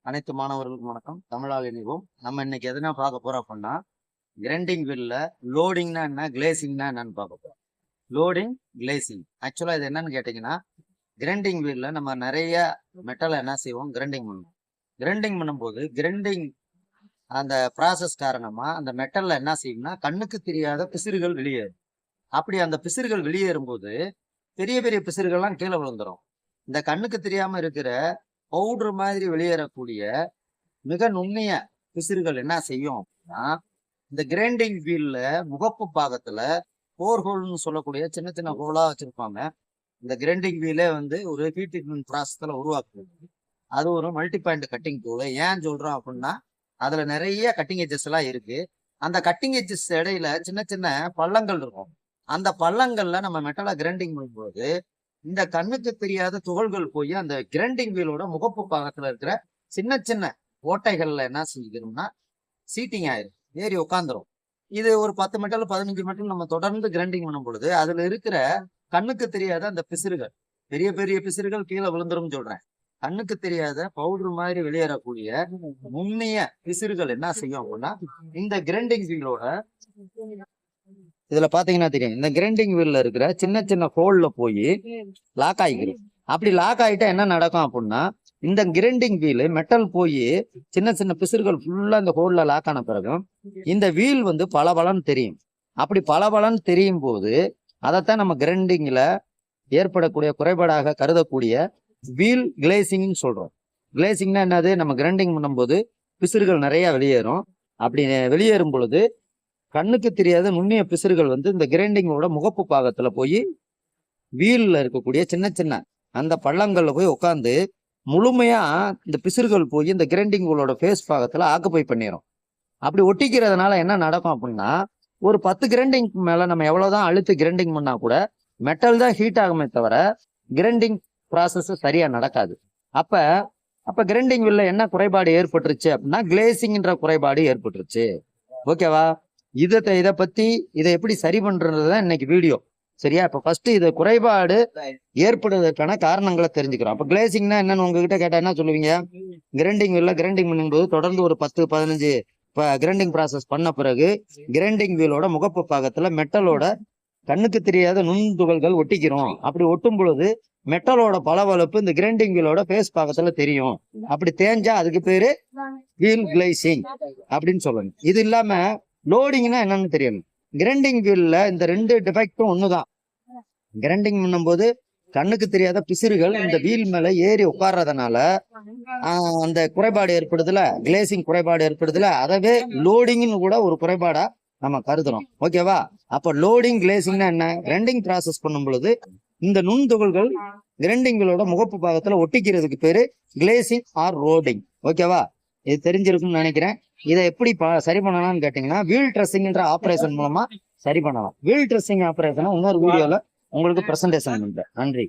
அனைத்து மாணவர்களுக்கும் வணக்கம். தமிழால் இணைவோம். நம்ம இன்னைக்கு எதுனா பார்க்க போறோம் அப்படின்னா, கிரைண்டிங் வீல்ல லோடிங்னா என்ன, கிளேசிங்னா என்னன்னு பார்க்க போறோம். Loading, glazing. ஆக்சுவலா இது என்னன்னு கேட்டீங்கன்னா, கிரைண்டிங் வீல்ல நம்ம நிறைய மெட்டலை என்ன செய்வோம், கிரைண்டிங் பண்ணுவோம். கிரைண்டிங் பண்ணும்போது கிரைண்டிங் அந்த ப்ராசஸ் காரணமா அந்த மெட்டல்ல என்ன செய்யும்னா, கண்ணுக்கு தெரியாத பிசிறுகள் வெளியேறும். அப்படி அந்த பிசிறுகள் வெளியேறும் போது பெரிய பெரிய பிசிறுகள்லாம் கீழே விழுந்துரும். இந்த கண்ணுக்கு தெரியாம இருக்கிற பவுடர் மாதிரி வெளியேறக்கூடிய மிக நுண்ணிய பிசிறுகள் என்ன செய்யும் அப்படின்னா, இந்த கிரைண்டிங் வீல்ல முகப்பு பாகத்துல போர்ஹோல்னு சொல்லக்கூடிய சின்ன சின்ன ஹோலா வச்சிருப்பாங்க. இந்த கிரைண்டிங் வீலே வந்து ஒரு ஹீட் ட்ரீட்மெண்ட் ப்ராசஸ்ல உருவாக்குது. அது ஒரு மல்டி பாயிண்ட் கட்டிங் டூல். ஏன் சொல்றோம் அப்படின்னா, அதுல நிறைய கட்டிங் எட்ஜஸ் எல்லாம் இருக்கு. அந்த கட்டிங் எட்ஜஸ் இடையில சின்ன சின்ன பள்ளங்கள் இருக்கும். அந்த பள்ளங்கள்ல நம்ம மெட்டலா கிரைண்டிங் பண்ணும்போது இந்த கண்ணுக்கு தெரியாத துகள்கள் போய் அந்த கிரைண்டிங் வீலோட முகப்பு பாகத்துல இருக்கிற சின்ன சின்ன ஓட்டைகள்ல என்ன செஞ்சுக்கணும்னா சீட்டிங் ஆயிரும், ஏறி உட்காந்துரும். இது ஒரு 10 மெட்டல் 15 மெட்டல் நம்ம தொடர்ந்து கிரைண்டிங் பண்ணும் பொழுது அதுல இருக்கிற கண்ணுக்கு தெரியாத அந்த பிசிறுகள், பெரிய பெரிய பிசிறுகள் கீழே விழுந்துரும் சொல்றேன். கண்ணுக்கு தெரியாத பவுடர் மாதிரி வெளியேறக்கூடிய நுண்ணிய பிசிறுகள் என்ன செய்யும் அப்படின்னா, இந்த கிரைண்டிங் வீலோட இதுல பாத்தீங்கன்னா தெரியும், இந்த கிரைண்டிங் வீல்ல இருக்கிற சின்ன சின்ன ஹோல்ல போய் லாக் ஆகிக்கிறோம். அப்படி லாக் ஆகிட்டா என்ன நடக்கும் அப்படின்னா, இந்த கிரைண்டிங் வீல் மெட்டல் போய் சின்ன சின்ன பிசிறுகள் ஃபுல்லா இந்த ஹோல்ல லாக் ஆன பிறகு இந்த வீல் வந்து பளபளன்னு தெரியும். அப்படி பளபளன்னு தெரியும் போது அதைத்தான் நம்ம கிரைண்டிங்ல ஏற்படக்கூடிய குறைபாடாக கருதக்கூடிய வீல் கிளேசிங்னு சொல்றோம். கிளேசிங்னா என்னது, நம்ம கிரைண்டிங் பண்ணும்போது பிசிறுகள் நிறைய வெளியேறும். அப்படி வெளியேறும் பொழுது கண்ணுக்கு தெரியாத நுண்ணிய பிசிறுகள் வந்து இந்த கிரைண்டிங்கோட முகப்பு பாகத்துல போய் வீல்ல இருக்கக்கூடிய சின்ன சின்ன அந்த பள்ளங்கள்ல போய் உட்காந்து முழுமையா இந்த பிசிறுகள் போய் இந்த கிரைண்டிங்கோட ஃபேஸ் பாகத்துல ஆக்குப்பை பண்ணிடும். அப்படி ஒட்டிக்கிறதுனால என்ன நடக்கும் அப்படின்னா, ஒரு 10 கிரைண்டிங் மேல நம்ம எவ்வளவுதான் அழுத்து கிரைண்டிங் பண்ணா கூட மெட்டல் தான் ஹீட் ஆகுமே தவிர கிரைண்டிங் ப்ராசஸ் சரியா நடக்காது. அப்ப அப்ப கிரைண்டிங் வீல்ல என்ன குறைபாடு ஏற்பட்டுருச்சு அப்படின்னா, கிளேசிங்ன்ற குறைபாடு ஏற்பட்டுருச்சு. ஓகேவா? இதை பத்தி இதை எப்படி சரி பண்றதுதான் இன்னைக்கு வீடியோ. சரியா? இப்ப ஃபர்ஸ்ட் இது குறைபாடு ஏற்படுவதற்கான காரணங்களை தெரிஞ்சுக்கிறோம். அப்ப கிளேசிங்னா என்னன்னு உங்ககிட்ட கேட்டா என்ன சொல்லுவீங்க? கிரைண்டிங் வீல்ல கிரைண்டிங் பண்ணும்போது தொடர்ந்து ஒரு 10-15 கிரைண்டிங் ப்ராசஸ் பண்ண பிறகு கிரைண்டிங் வீலோட முகப்பு பாகத்துல மெட்டலோட கண்ணுக்கு தெரியாத நுண்துகள்கள் ஒட்டிக்கிறோம். அப்படி ஒட்டும் பொழுது மெட்டலோட பளபளப்பு இந்த கிரைண்டிங் வீலோட ஃபேஸ் பாகத்துல தெரியும். அப்படி தேஞ்சா அதுக்கு பேரு வீல் கிளேசிங் அப்படின்னு சொல்லணும். இது இல்லாம லோடிங்னா என்னன்னு தெரியணும். கிரைண்டிங் வீல்ல இந்த 2 டிஃபெக்டும் ஒண்ணுதான். கிரைண்டிங் பண்ணும்போது கண்ணுக்கு தெரியாத பிசிறுகள் இந்த வீல் மேல ஏறி உட்கார்றதுனால அந்த குறைபாடு ஏற்படுதுல, கிளேசிங் குறைபாடு ஏற்படுதுல, அதவே லோடிங்னு கூட ஒரு குறைபாடா நம்ம கருதுறோம். ஓகேவா? அப்ப லோடிங் கிளேசிங்னா என்ன? கிரைண்டிங் ப்ராசஸ் பண்ணும் பொழுது இந்த நுண்துகள்கள் கிரைண்டிங்களோட முகப்பு பாகத்துல ஒட்டிக்கிறதுக்கு பேரு கிளேசிங் ஆர் லோடிங். ஓகேவா? இது தெரிஞ்சிருக்கும்னு நினைக்கிறேன். இதை எப்படி சரி பண்ணலாம்னு கேட்டீங்கன்னா, வீல் ட்ரெஸ்ஸிங்ன்ற ஆபரேஷன் மூலமா சரி பண்ணலாம். வீல் ட்ரெஸ்ஸிங் ஆபரேஷனை இன்னொரு வீடியோல உங்களுக்கு பிரசன்டேஷன் பண்றேன். நன்றி.